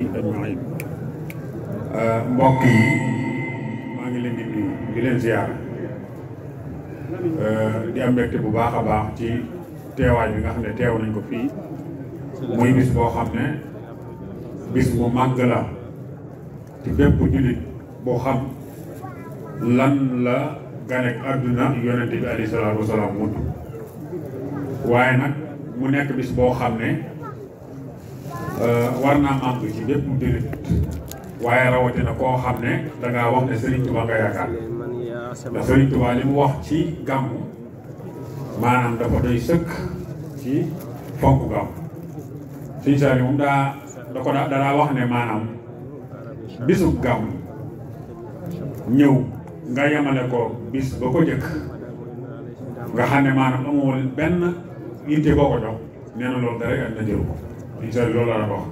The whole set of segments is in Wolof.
ajmaïn mbokk yi maa ngi leen di nuyu di leen ziar di am mbégte bu baax a baax ci teewaay bi nga xam ne teew nañ ko fii muy bis boo xam ne bis bu màgg la ci bépp jullit boo xam lan la ganek àdduna yonente bi alayhi salaatu wasalaam mudd waaye nag mu nekk bis boo xam ne war naa màgg ci bépp jullit waaye rawatina koo xam ne dangaa wax ne Serigne Touba nga yaakaar ndax Serigne Touba li mu wax ci gàmmu maanaam dafa doy sëkk ci fonk gàmmu Serigne Saliou moom daa wax ne maanaam bisu gàmmu ñëw nga yemale ko bis ba ko jëkk nga xam ne maanaam amul benn yitte boo ko jox nee na loolu dara na jël ko Serigne Saliou loolu la wax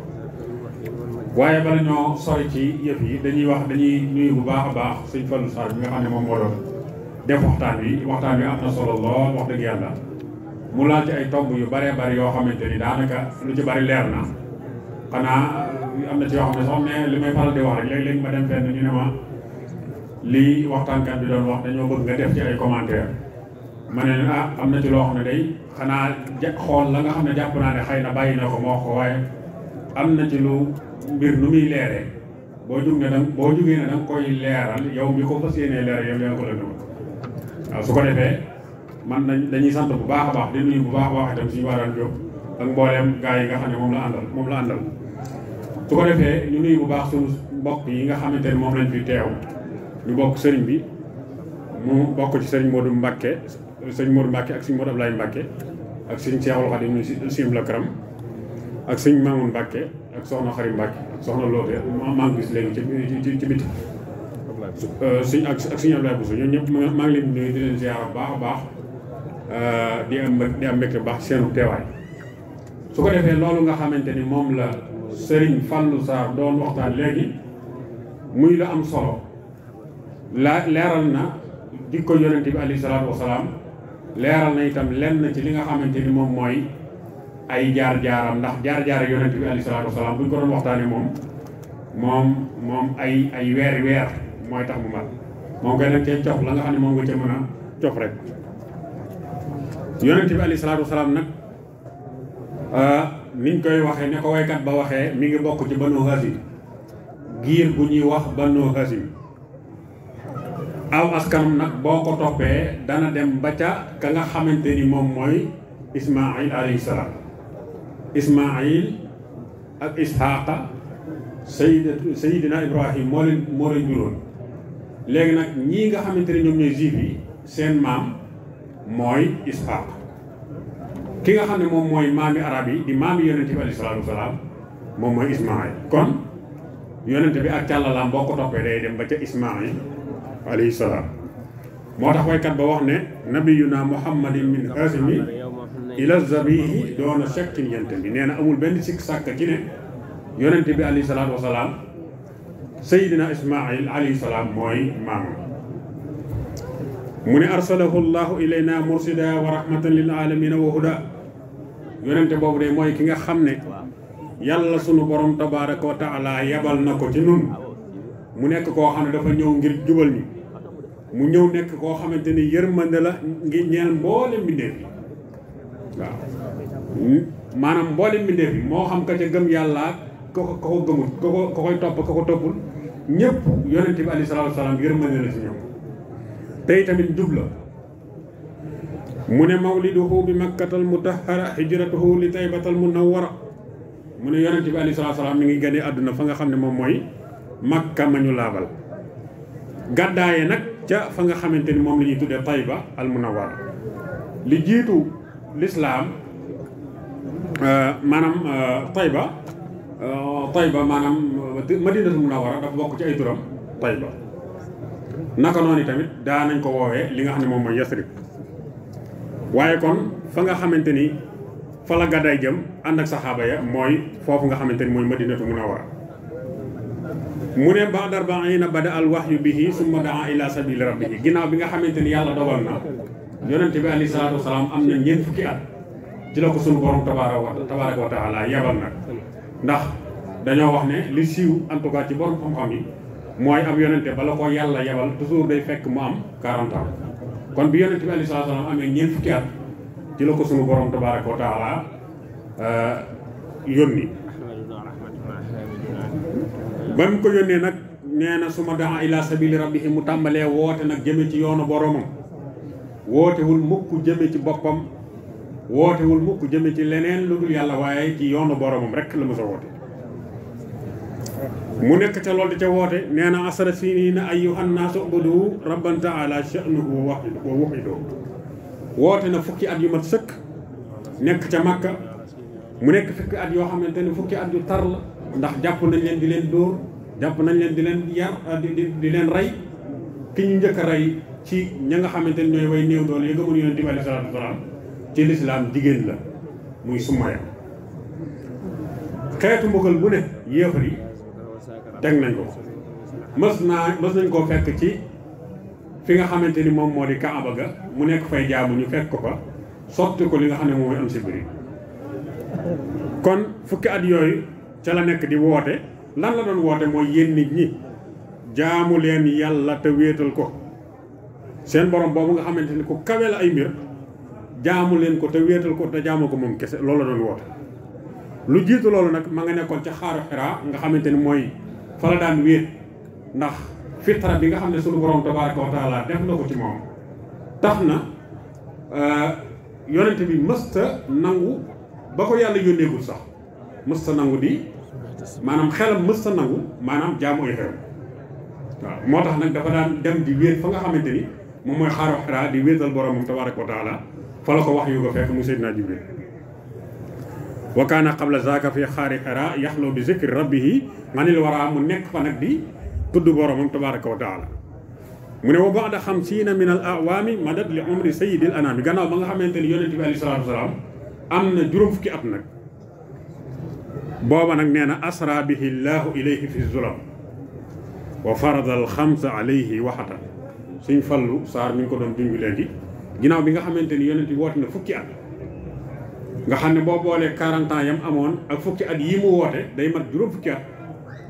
waaye bala ñoo sori ci yëf yi dañuy nuyu bu baax a baax sëñ Fallou Sarr bi nga xam ne moom moo doon def waxtaan wi am na solo lool wax dëgg yàlla mu laal ci ay tomb yu baree bari yoo xamante ni daanaka lu ci bari leer na xanaa am na ci yoo xam ne sax ne li may faral di wax rek léeg-léeg ma dem fenn ñu ne ma lii waxtaankat bi doon wax dañoo bëgg nga def ci ay commentaire ma ne am na ci loo xam ne day xanaa xool la nga xam ne jàpp naa ne xëy na bàyyi na ko ma wax ko waaye am na ci lu mbir nu muy leeree boo jugee ne da nga koy leeral yow mi ko fas yéenee leeral yow yaa ko la dugg waaw su ko defee man dañuy sant bu baax a baax di nuyu bu baax a baax itam suñu waaraan jóg ak mbooleem gaa yi nga xam ne moom la àndal su ko defee ñu nuyu bu baax suñu mbokk yi nga xamante ne moom lañ fi teew ñu bokk sëriñ bi mu bokk ci sëriñ Modou Mbacke ak sëriñ Modou Ablaye Mbacke ak sëriñ Cheikhoul Khadim Sim la Karam ak sëriñ Mamoun Mbacke ak soxna Xarim Mbacke ak soxna Loote maa ngi gis léegi ci biti suñ ak suñu Ablaye Bousso ñoom ñëpp maa ngi leen di nuyu di leen ziar bu baax a baax di am mbégte bu baax seenu teewaay su ko defee loolu nga xamante ni moom la Serigne Fallou Sarr doon waxtaan léegi muy la am solo leeral na jikko yonente bi alayhi salaatu wasalaam leeral na itam lenn ci li nga xamante ni moom mooy ay jaar-jaaram ndax jaar-jaar yonent bi alayhi salaatu wasalaam bu ñu ko doon waxtaanee moom ay weer mooy tax mu mat moom koy nag cee cof la nga xam ne moom nga ca mën a cof rek yonent bi alayhi salaatu wasalaam nag niñ koy waxee ne ko waykat ba waxee mi ngi bokk ci Banu Hashim giir bu ñuy wax Banu Hashim aw askanam nag boo ko toppee dana dem ba ca ka nga xamante ni moom mooy Ismaïl alayhi salaam Ismaïl ak Isxaaqa Seydina Ibrahim moo leen juróon léegi nag ñii nga xamante ne ñoom ñooy juif yi seen maam mooy Isxaaq ki nga xam ne moom mooy maami arab yi di maami yonente bi alayhi salaatu wasalaam moom mooy Ismaïl kon yonente bi ak càllalaam boo ko toppee day dem ba ca Ismaïl alayhi salaam moo tax waykat ba wax ne nabiyuna muhammadin min hasimi ila zabihi doona shakkin yente bi nee na amul benn sikk sàkk ci ne yonente bi alayhi salaatu wasalaam sayidina ismail alayhi salaam mooy maam mu ne arsalahu llahu ilayna mursida wa rahmatan lil alamina wa huda yonente boobu de mooy ki nga xam ne yàlla sunu borom tabaraka wa taala yabal na ko ci nun mu nekk koo xam ne dafa ñëw ngir jubal ñi mu ñëw nekk koo xamante ni yërmande la ngir ñeel mboole mbindeef yi waaw maanaam mboole mbindeef yi moo xam ka ca gëm yàlla ko gëmul ko koy topp ko ko toppul ñëpp yonent bi alayhi salaatu wasalaam yërmande la ci ñoom tey tamit jub la mu ne mawliduhu bi makkatal mutahhara hijratuhu li taybatal munawwara mu ne yonent bi alayhi salaatu wasalaam mi ngi gane àdduna fa nga xam ne moom mooy makka ma ñu laabal gàddaaye nag ca fa nga xamante ni moom la ñuy tuddee tayba al munawwara li jiitu lislaam maanaam Tayba maanaam Madinatul Munawwara dafa bokk ci ay turam Tayba naka noonu tamit daa nañ ko woowee li nga xam ne moom mooy Yasrib waaye kon fa nga xamante ni fa la gàddaay jëm ànd ak saxaaba ya mooy foofu nga xamante ni mooy Madinatul Munawwara mu ne ba'da arba'iina bada al wahyu bihi summa daa ila sabili rabbihi ginnaaw bi nga xamante ni yàlla dogal na yonente bi alayhi salaatu wasalaam am na ñeent fukki at ci la ko suñu borom tabaaraka wa taala yabal nag ndax dañoo wax ne li siiw en tout cas ci borom xam-xam yi mooy ab yonente bala ko yàlla yebal toujours day fekk mu am 40 ans kon bi yonente bi alayhi salaam amee ñeent fukki at ci la ko sunu borom tabaaraka wa taala yónni ba mu ko yónnee nag nee na suma daa ila sabili rabbihi mu tàmbalee woote nag jëme ci yoonu boromam wootewul mukk jëme ci boppam wootewul mukk jëme ci leneen lu dul yàlla waaye ci yoonu boromam rek la mës a woote mu nekk ca loolu di ca woote nee na asara sinina ayyuhan naasu ubudu rabban taala sha'nuhu wa wahidu woote na fukki at yu mat sëkk nekk ca Makka mu nekk fukki at yoo xamante ne fukki at yu tar la ndax jàpp nañ leen di leen dóor jàpp nañ leen di leen yar di leen rey ki ñu njëkk a rey ci ña nga xamante ne ñooy way néew doole yi gëmoon yonent bi alayhi salaatu wasalaam ci lislaam jigéen la muy Sumaya xeetu mbugal bu ne yéefar yi teg nañ ko mës nañ koo fekk ci fi nga xamante ni moom moo di Kaaba ga mu nekk fay jaamu ñu fekk ko fa sotti ko li nga xam ne moom mooy am si biir kon fukki at yooyu ca la nekk di woote lan la doon woote mooy yéen nit ñi jaamu leen yàlla te wéetal ko seen borom boobu nga xamante ni ku kawe la ay mbir jaamu leen ko te wéetal ko te jaamu ko moom kese loolu la doon woote lu jiitu loolu nag ma nga nekkoon ca xaaru Xiraa nga xamante ni mooy fa la daan wéet ndax fitra bi nga xam ne sunu borom tabaaraka wa taala def na ko ci moom tax na yonente bi mësta nangu ba ko yàlla yónneegul sax mësta nangu di maanaam xelam mësta nangu maanaam jaamu ay xelam waaw moo tax nag dafa daan dem di wéet fa nga xamante ni moom mooy xaaru Xiraa di wéetal boromam tabaaraka wa taala fa la ko wax yu ko fekk mu Seydina Jibril wa kaana qabla zaaka fi xaari Xiraa yaxlu bi zikri rabbihi manil waraa mu nekk fa nag di tudd boromam tabaaraka wa taala mu ne wa ba'da 50 min al awaami madad li umri sayyidil anaami gannaaw ba nga xamante ni yonent bi alayhi salaatu wa salaam am na juróom fukki at nag booba nag nee na asra bihi llaahu ilayhi fi zulam wa farada al xamsa alayhi waxata suñ fallu saar mi ngi ko doon junj léegi ginnaaw bi nga xamante ni yonent bi woote na fukki at nga xam ne boo boolee 40 ans yam amoon ak fukki at yi mu woote day mat juróom fukki at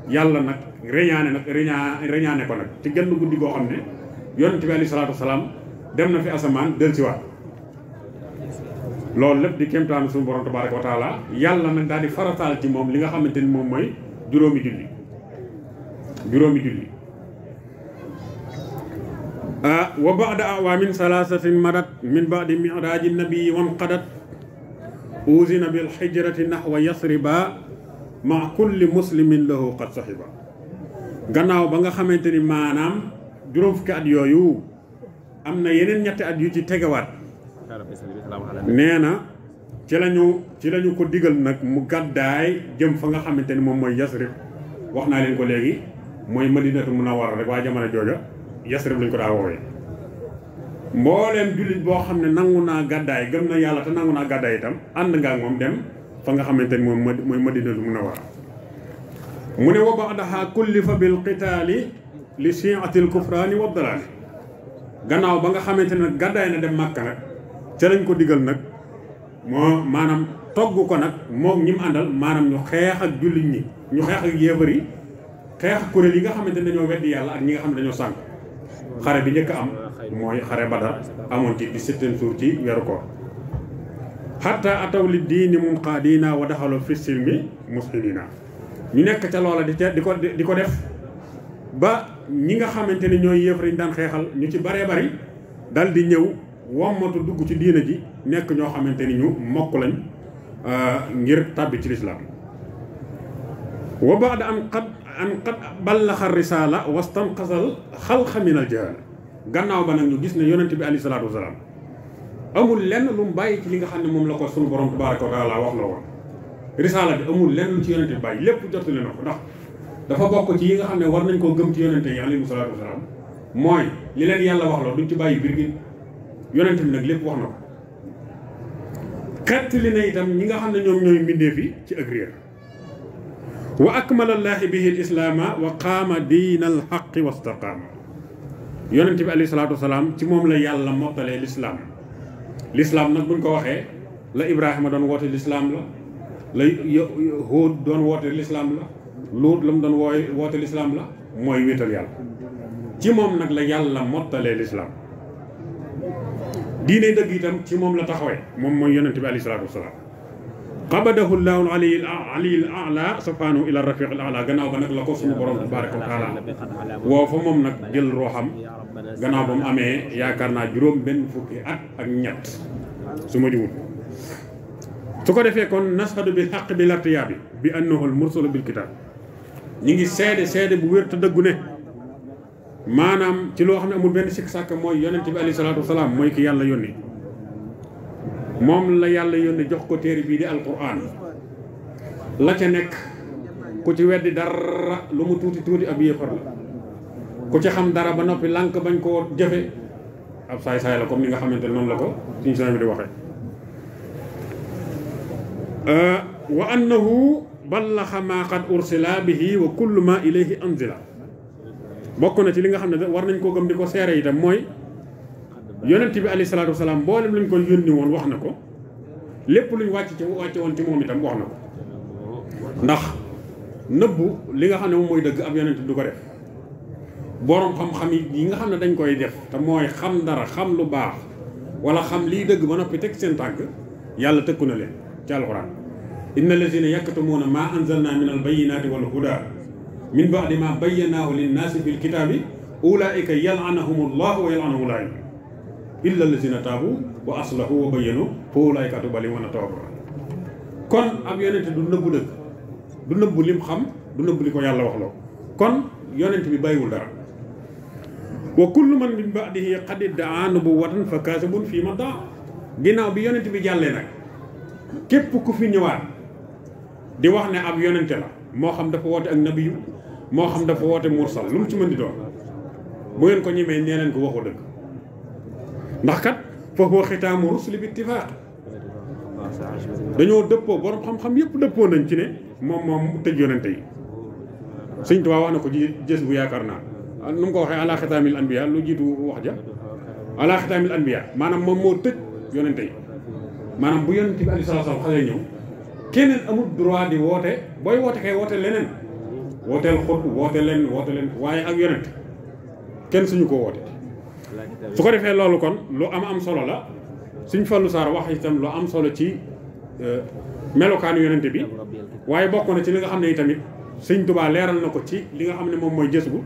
yàlla nag reñaane ko nag ci genn guddi goo xam ne yonent bi alayhi salaatu wasalaam dem na fi asamaan dellusiwaat loolu lépp di kéemtaanu suñu borom tabaaraka wa taala yàlla nag daal di farataal ci moom li nga xamante ni moom mooy juróomi julli wa ba'da awaamin salaasatin madat min ba'di mi'raaji nabii wanqadat uzina bil hijrati nahwa yasriba ma kulli muslimin lahu qad sahiba gannaaw ba nga xamante ni maanaam juróom fukki at yooyu am na yeneen ñetti at yu ci tegawaat nee na ci lañu ko digal nag mu gàddaay jëm fa nga xamante ni moom mooy Yasrib wax naa leen ko léegi mooy Madinatu Munawwara rek waa jamono jooja Yasrib lañ ko daa woowee mbooleem jullit boo xam ne nangu naa gàddaay gëm na yàlla te nangu naa gàddaay itam ànd nga ak moom dem fa nga xamante ni moom mooy Madinatu Munawwara mu ne wa ba'daha kullifa bil qitaali li shi'atil kufraani wa dalaali gannaaw ba nga xamante ne gàddaay na dem Màkka nag ca lañ ko digal nag moo maanaam togg ko nag moom ñi mu àndal maanaam ñu xeex ak jullit ñi ñu xeex ak yéefar yi xeex ak kuréel yi nga xamante ne dañoo weddi yàlla ak ñi nga xam ne dañoo sànk xare bi njëkk am mooy xare Badar amoon ci 17e jour ci weeru koor hatta ataw li diini munqaadina wa daxalu fi silmi muslimina ñu nekk ca loola di ko def ba ñi nga xamante ne ñooy yéefar yi ñu daan xeexal ñu ci baree bari dal di ñëw wommatu dugg ci diina ji nekk ñoo xamante ni ñu mokk lañ ngir tàbbi ci lislaam wa ba'da an qad ballaxa risaala wastanqasal xalqa min al jahala gannaaw ba nag ñu gis ne yonent bi alayhi salaatu wasalaam amul lenn lu mu bàyyi ci li nga xam ne moom la ko sunu borom tabaaraka wa taala wax la woon risaala bi amul lenn lu ci yonent bi bàyyi lépp jottali na ko ndax dafa bokk ci yi nga xam ne war nañ koo gëm ci yonente yi alayhi salaatu wasalaam mooy li leen yàlla wax la duñ ci bàyyi biir gi yonent bi nag lépp wax na ko xettali na itam ñi nga xam ne ñoom ñooy mbindeef yi ci ak réer wa akmalallaahi bihi l islaama wa qaama diina al xaqi wastaqaama yonent bi alayhi salaatu wasalaam ci moom la yàlla mottalee lislaam nag buñ ko waxee la Ibrahima doon woote lislaam la Huud doon woote lislaam la Luut la mu doon woote lislaam la mooy wéetal yàlla ci moom nag la yàlla mottalee lislaam diine dëgg itam ci moom la taxawee moom mooy yonente bi alayhi salaatu wasalaam qabadahu llahu aliyil a'la subhanahu ila rafiq al a'la gannaaw ba nag la ko suñu borom tabaraka wa taala woo fa moom nag jël ruuxam gannaaw ba mu amee yaakaar naa juróom benn fukki at ak ñett su ma jiwul su ko defee kon nashadu bil haqq bil irtiyaabi bi annahu al mursalu bil kitaab ñi ngi seede bu wér te dëggu ne maanaam ci loo xam ne amul benn sikk sàkk mooy yonent bi alayhi salaatu wasalaam mooy ki yàlla yónni moom la yàlla yónni jox ko téere bii di alquran la ca nekk ku ci weddi dara lu mu tuuti tuuti ab yéefar la ku ci xam dara ba noppi lànk bañ koo jëfe ab saay-saay la comme ni nga xamante ne noonu la ko suñu sooy bi di waxee wa annahu ballaxa ma qad ursila bihi wa kullu ma ilayhi anzila bokk na ci li nga xam ne war nañ koo gëm di ko seere itam mooy yonent bi alayhi salaatu wasalaam mboolem lañ ko yónni woon wax na ko lépp luñ wàcce woon ci moom itam wax na ko ndax nëbbu li nga xam ne moom mooy dëgg ab yonent du ko def borom xam-xam yi nga xam ne dañ koy def te mooy xam dara xam lu baax wala xam liy dëgg ba noppi teg seen tànk yàlla tëkku na leen ci alxuraan inna allazina yaktumuna ma anzalna min al bayyinati wal huda min ba'di ma bayyanahu linnaasi bil kitaabi ulaika yal'anuhumu llahu wa yal'anuhum laain illa allazina taabu wa aslahu wa bayyanu fa ulaika atubu alayhim wa ana tawwaabu kon ab yonent du nëbbu dëgg du nëbbu lim xam du nëbbu li ko yàlla wax loo kon yonent bi bàyyiwul dara wa kullu man min ba'dihi qad idda'a nubuwwatan fa kaasibun fii ma daa ginnaaw bi yonent bi jàllee nag képp ku fi ñëwaat di wax ne ab yonente la moo xam dafa woote ak nabiyu moo xam dafa woote mursal lu mu ci mën di doon bu ngeen ko ñemee nee leen ko waxu dëgg ndax kat fa huwa xitaamu rusuli bi ittifaaq dañoo dëppoo borom xam-xam yëpp dëppoo nañ ci ne moom tëj yonente yi Sëñ Tuubaa wax na ko ji jës bu yaakaar naa nu mu ko waxee ala xitaamil anbiya lu jiitu wax ja ala xitaamil anbiya maanaam moom moo tëj yonente yi maanaam bu yonente bi alayhi salaatu wa salaam xasee ñëw keneen amul droit di woote booy woote kay woote leneen wooteel xut woote leen waaye ak yonent kenn suñu ko woote su ko defee loolu kon lu am solo la Sëñ Fallu Saar wax itam lu am solo ci melokaanu yonente bi waaye bokk na ci li nga xam ne itamit Sëñ Tuubaa leeral na ko ci li nga xam ne moom mooy jës bu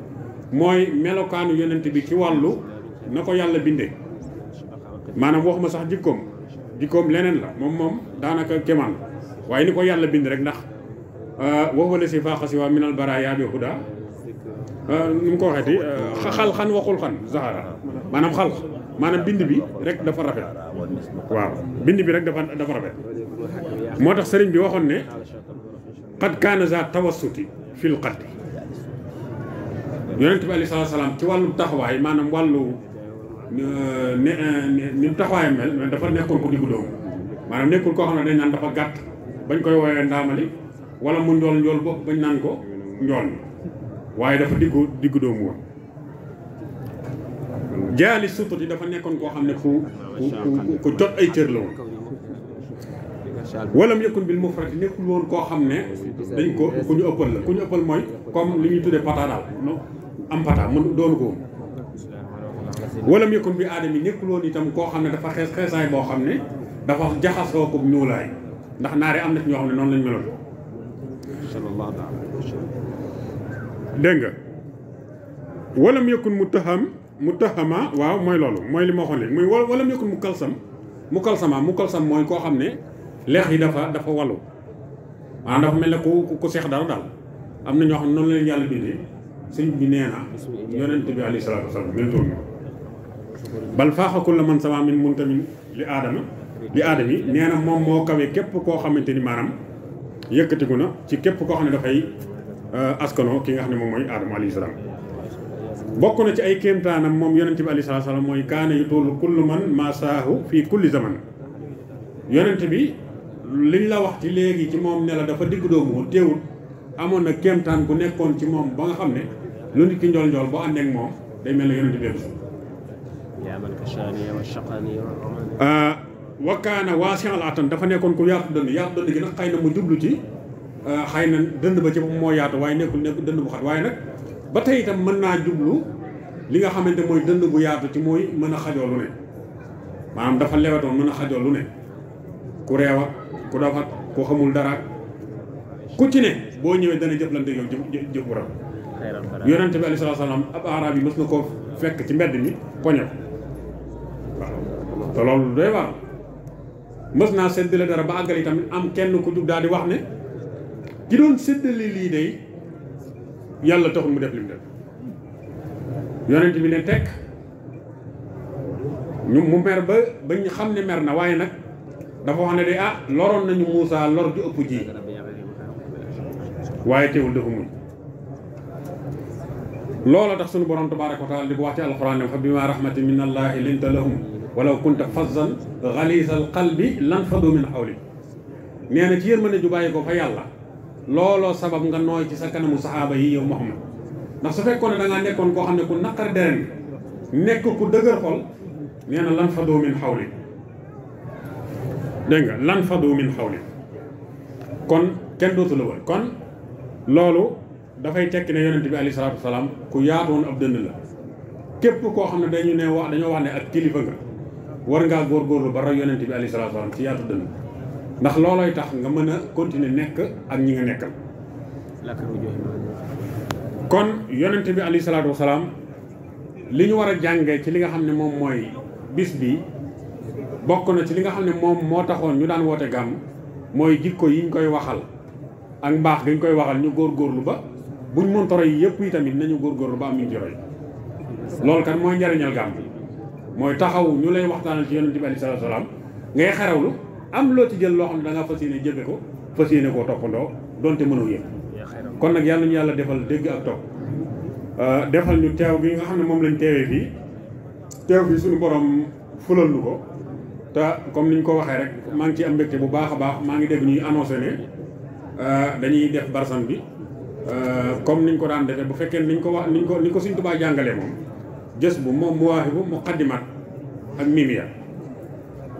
mooy melokaanu yonente bi ci wàllu na ko yàlla bindee maanaam waxuma sax jikkoom leneen la moom daanaka kéemaan la waaye ni ko yàlla bind rek ndax waxu la si faaxa si waa minal baraaya bi huda nu mu ko waxeeti xal xan waxul xan zahara maanaam bind bi rek dafa rafet waaw bind bi rek dafa rafet moo tax sëriñ bi waxoon ne qad kaana za tawassuti fil qaddi yonent bi alayhi salaam ci wàllu taxawaay maanaam wàllu ni taxawaayam mel dafa nekkoon ko diggu doomu maanaam nekkul koo xam ne dañ naan dafa gàtt bañ koy woowee ndaamali wala mu njool bopp bañ naan ko njool waaye dafa diggu doomu woon jaali sutut yi dafa nekkoon koo xam ne ku jot ay cër la woon wala mu yëkkun bil mufrati nekkul woon koo xam ne dañ ko ku ñu ëppal la ku ñu ëppal mooy comme li ñuy tuddee pata daal am pata mën doonu ko woon wala mu yëkkun bi aadam yi nekkul woon itam koo xam ne dafa xeesaay boo xam ne dafa jaxasoo ko ñuulaay ndax naare am na ci ñoo xam ne noonu lañ meloon sallallahu alayhi wa sallam dégg nga wala mu yëkkun mutahama waaw mooy loolu mooy li ma waxoon léegi muy wala mu yëkkun mu kalsam mooy koo xam ne leex yi dafa wallu maanaam dafa mel ne ku seex dara daal am na ñoo xam ne noonu la leen yàlla bindee sëñ bi nee na yonent bi alayhi salaatu wa salaam mel toon bal faaxa kulla man sama min muntamin li aadami nee na moom moo kawee képp koo xamante ni maanaam yëkkatiku na ci képp koo xam ne dafay askano ki nga xam ne moom mooy aadama alayhi salaam bokk na ci ay kéemtaanam moom yonent bi alayhi salaam mooy kaana yutullu kullu man masaahu fii kulli zaman yonent bi liñ la wax ci léegi ci moom ne la dafa diggu doomu teewul amoon na kéemtaan bu nekkoon ci moom ba nga xam ne lu nit ki njool boo àndee ak moom day mel ne yonent bi wakkaana waasi'al atan dafa nekkoon ku yaatu dënn gi nag xëy na mu jublu ci xëy na dënd ba ci boppam moo yaatu waaye nekkul dënd bu xat waaye nag ba tey itam mën naa jublu li nga xamante mooy dënd bu yaatu ci mooy mën a xajoo lu ne maanaam dafa lewetoon mën a xajoo lu ne ku reew ak ku dafat ku xamul dara ku ci ne boo ñëwee dana jëflante yow jëf bu rafet yonent bi alayhi salaatu salaam ab arab yi mës na koo fekk ci mbedd mi poñe ko waaw te loolu doy waar mës naa séddale dara ba àggal itam am kenn ku jug daal di wax ne ki doon séddale lii day yàlla taxul mu def li mu def yonent bi ne tekk ñu mu mer ba ñu xam ne mer na waaye nag dafa wax ne de loroon nañu Muusaa lor ju ëpp ji waaye teewul dafa muñ loola tax sunu borom tabaaraka wa taala di ko wax ci alxuraan ne fa bimaa rahmatin min allaahi linta lahum walaw kunta fazzan galiizal qalbi lanfaddu min hawlik nee na ci yërmande ju bàyyi ko fa yàlla looloo sabab nga nooy ci sa kanamu saxaaba yi yow Muhammad ndax su fekkoon ne da ngaa nekkoon koo xam ne ku naqar deren nekk ku dëgër xol nee na lanfaddu min hawlik dégg nga lanfaddu min hawlik kon kenn dootu la wër kon loolu dafay tekki ne yonent bi alayhi salaatu wasalaam ku yaatoon ab dënd la képp koo xam ne dañoo wax ne ak kilifa nga war ngaa góorgóorlu ba roy yonent bi alayhi salaatu wasalaam ci yaatu dënd ndax loolooy tax nga mën a continuer nekk ak ñi nga nekkal kon yonent bi alayhi salaatu wasalaam li ñu war a jàngee ci li nga xam ne moom mooy bis bi bokk na ci li nga xam ne moom moo taxoon ñu daan woote gàmm mooy jikko yi ñu koy waxal ak mbaax gi ñu koy waxal ñu góorgóorlu ba buñ mën toroy yëpp yi tamit nañu góorgóorlu ba am ñu ci roy loolu kan mooy njariñal gàmm mooy taxaw ñu lay waxtaanal ci yonent bi alayhi salaatu salaam ngay xerawlu am loo ci jël loo xam ne da nga fas yéene jëfe ko fas yéene koo toppandoo donte mënoo yëpp kon nag yàlla ñu yàlla defal dégg ak topp defal ñu teew gi nga xam ne moom lañ teewee fii teew bi suñu borom fulal nu ko te comme ni ñu ko waxee rek maa ngi ci am mbégte bu baax a baax maa ngi dégg ñuy annoncé ne dañuy def barsan bi comme niñ ko daan defee bu fekkee niñ ko wax ni ko Sëriñ Tuubaa jàngalee moom jës bu moom Mawaahibu Muqaddimaat ak Mimiya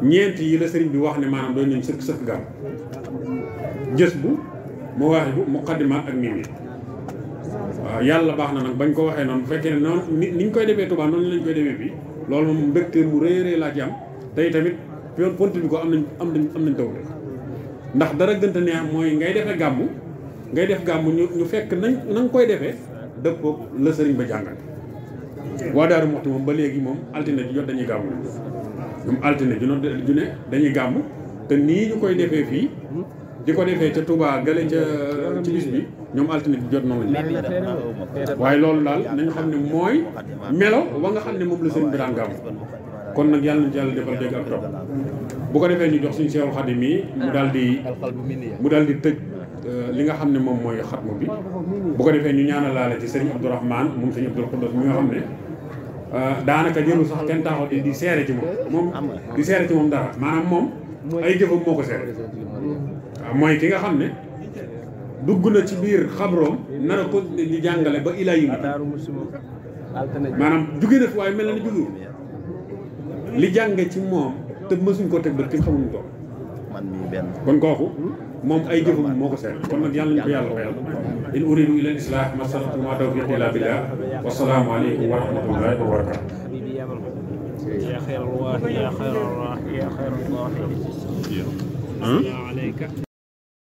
ñeent yi la sëriñ bi wax ne maanaam doon nañ sëkk gàmm jës bu Mawaahibu Muqaddimaat ak Mimiya waaw yàlla baax na nag bañ ko waxee noonu bu fekkee ne noonu niñ koy defee Tuubaa noonu lañ koy defee fii loolu moom mbégte mu rëy laa ci am tey tamit pont bi ko am nañ taw ndax dara gënta neex mooy ngay defee gàmmu ngay def gàmmu ñu fekk na nga koy defee dëppoo la sëriñ ba jàngal waa Daaru Muxti moom ba léegi moom altine ji jot dañuy gàmmu ñoom altine ju ne dañuy gàmmu te nii ñu koy defee fii di ko defee ca Touba gale ca ci bis bi ñoom altine ji jot noonu lañu waaye loolu daal nañu xam ne mooy melo wa nga xam ne moom la sëriñ bi daan gàmmu kon nag yàlla nañu ci yàlla defal dégg ak topp bu ko defee ñu jox suñu Seexul Xadim yi mu daal di tëj li nga xam ne moom mooy xatmu bi bu ko defee ñu ñaanalaale ci sëriñ Abdourahmane moom sëriñ Abdoul Xuddus mi nga xam ne daanaka jëlu sax kenn taxaw di seere ci moom di seere ci moom dara maanaam moom ay jëfam moo ko seere waaw mooy ki nga xam ne dugg na ci biir xabroom nar a ko di jàngale ba ilaa yi maanaam jóge na fi waaye mel na ni jóge li jànge ci moom te mësuñ ko teg bët kenn xamuñu ko kon kooku moom ay jëfam moo ko seet kon nag yàlla ñu ko yàlla fayal in uridu ila al-islah ma stata'tu ma tawfiqi illa billah wa salaamu aleykum wa rahmatullahi wa barakatuh يا خير الواحد يا خير الراحي يا خير الراحي